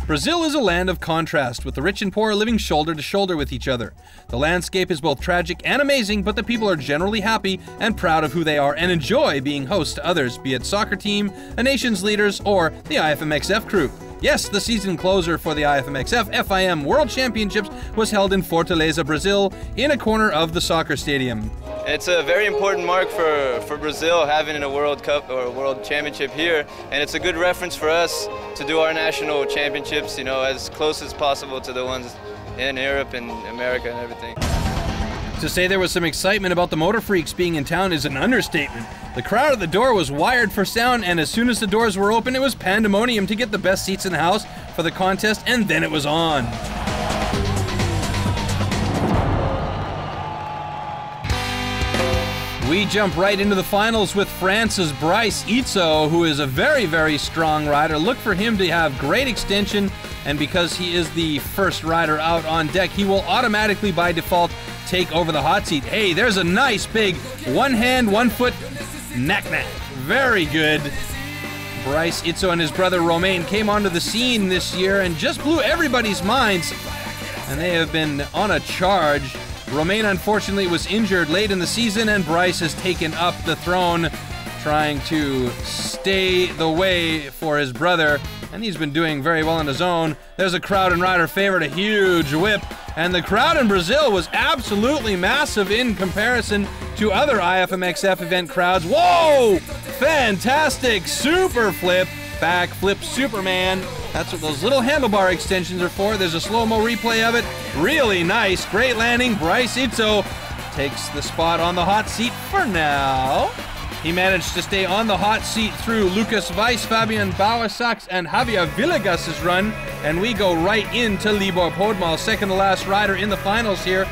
Brazil is a land of contrast, with the rich and poor living shoulder to shoulder with each other. The landscape is both tragic and amazing, but the people are generally happy and proud of who they are and enjoy being host to others, be it soccer team, a nation's leaders, or the IFMXF crew. Yes, the season closer for the IFMXF FIM World Championships was held in Fortaleza, Brazil, in a corner of the soccer stadium. It's a very important mark for Brazil having a World Cup or a World Championship here, and it's a good reference for us to do our national championships, you know, as close as possible to the ones in Europe and America and everything. To say there was some excitement about the Motor Freaks being in town is an understatement. The crowd at the door was wired for sound, and as soon as the doors were open, it was pandemonium to get the best seats in the house for the contest, and then it was on. We jump right into the finals with France's Bryce Itzo, who is a very, very strong rider. Look for him to have great extension, and because he is the first rider out on deck, he will automatically, by default, take over the hot seat. Hey, there's a nice big one hand, 1 foot knack-knack. Very good. Bryce Itzo and his brother Romain came onto the scene this year and just blew everybody's minds, and they have been on a charge. Romain unfortunately was injured late in the season, and Bryce has taken up the throne, trying to stay the way for his brother, and he's been doing very well on his own. There's a crowd and rider favorite, a huge whip, and the crowd in Brazil was absolutely massive in comparison to other IFMXF event crowds. Whoa! Fantastic super flip, back flip Superman. That's what those little handlebar extensions are for. There's a slow-mo replay of it. Really nice, great landing. Bryce Itzo takes the spot on the hot seat for now. He managed to stay on the hot seat through Lucas Weiss, Fabian Bauersachs, and Javier Villegas' run, and we go right into Libor Podmal, second to last rider in the finals here.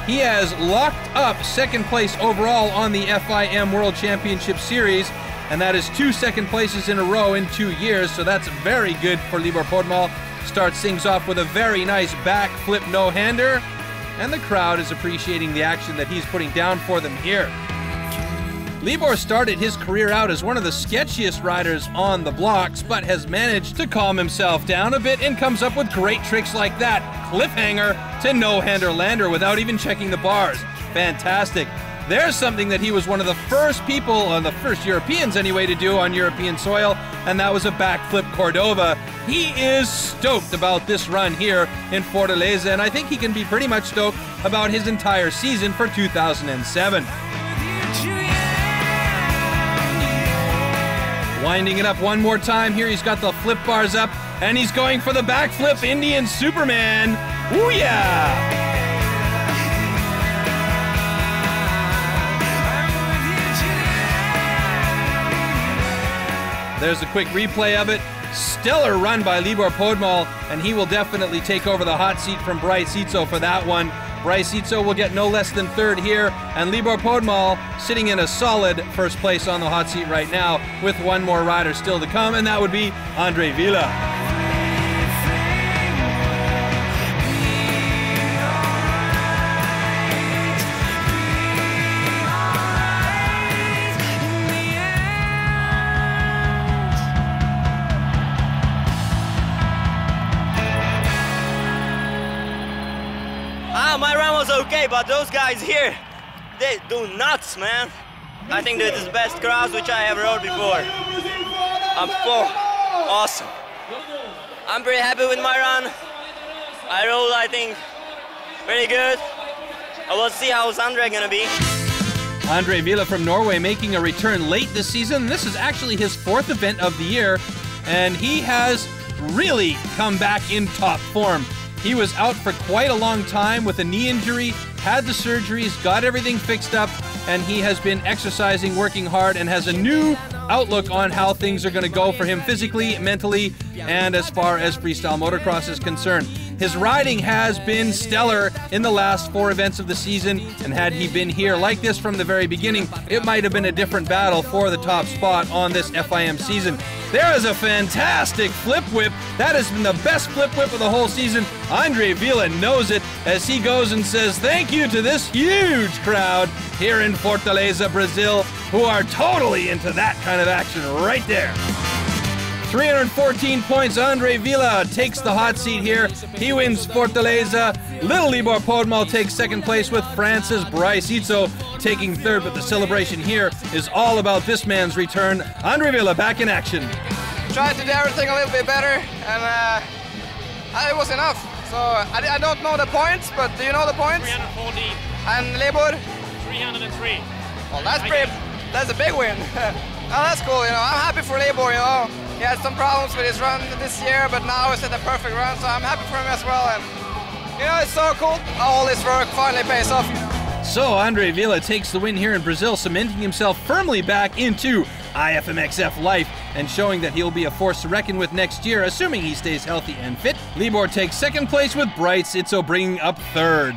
He has locked up second place overall on the FIM World Championship Series, and that is 2 second places in a row in 2 years, so that's very good for Libor Podmal. Starts things off with a very nice back flip no-hander, and the crowd is appreciating the action that he's putting down for them here. Libor started his career out as one of the sketchiest riders on the blocks, but has managed to calm himself down a bit and comes up with great tricks like that. Cliffhanger to no-hander lander without even checking the bars. Fantastic. There's something that he was one of the first people, the first Europeans anyway, to do on European soil, and that was a backflip Cordova. He is stoked about this run here in Fortaleza, and I think he can be pretty much stoked about his entire season for 2007. Winding it up one more time here, he's got the flip bars up, and he's going for the backflip Indian Superman. Ooh yeah! There's a quick replay of it. Stellar run by Libor Podmal, and he will definitely take over the hot seat from Bryce Itzo for that one. Bryce Itzo will get no less than third here, and Libor Podmal sitting in a solid first place on the hot seat right now, with one more rider still to come, and that would be Andre Villa. My run was okay, but those guys here, they do nuts, man. I think this is the best crowds which I ever rode before. Awesome. I'm pretty happy with my run. I rode, I think, pretty good. I will see how's Andre gonna be. Andre Villa from Norway making a return late this season. This is actually his 4th event of the year, and he has really come back in top form. He was out for quite a long time with a knee injury, had the surgeries, got everything fixed up, and he has been exercising, working hard, and has a new outlook on how things are going to go for him physically, mentally, and as far as freestyle motocross is concerned. His riding has been stellar in the last 4 events of the season, and had he been here like this from the very beginning, it might have been a different battle for the top spot on this FIM season. There is a fantastic flip whip. That has been the best flip whip of the whole season. Andre Villa knows it as he goes and says thank you to this huge crowd here in Fortaleza, Brazil, who are totally into that kind of action right there. 314 points. Andre Vila takes the hot seat here. He wins Fortaleza. Little Libor Podmal takes second place with France's Bryce Itzo taking third, but the celebration here is all about this man's return. Andre Vila back in action. Tried to do everything a little bit better, and it was enough. So I don't know the points, but do you know the points? 314. And Libor? 303. Well, that's a big win. Oh, that's cool, you know. I'm happy for Libor, you know. He had some problems with his run this year, but now he's at the perfect run, so I'm happy for him as well. And you know, it's so cool. All this work finally pays off. So Andre Vila takes the win here in Brazil, cementing himself firmly back into IFMXF life and showing that he'll be a force to reckon with next year, assuming he stays healthy and fit. Libor takes second place with Bryce Itzo bringing up third.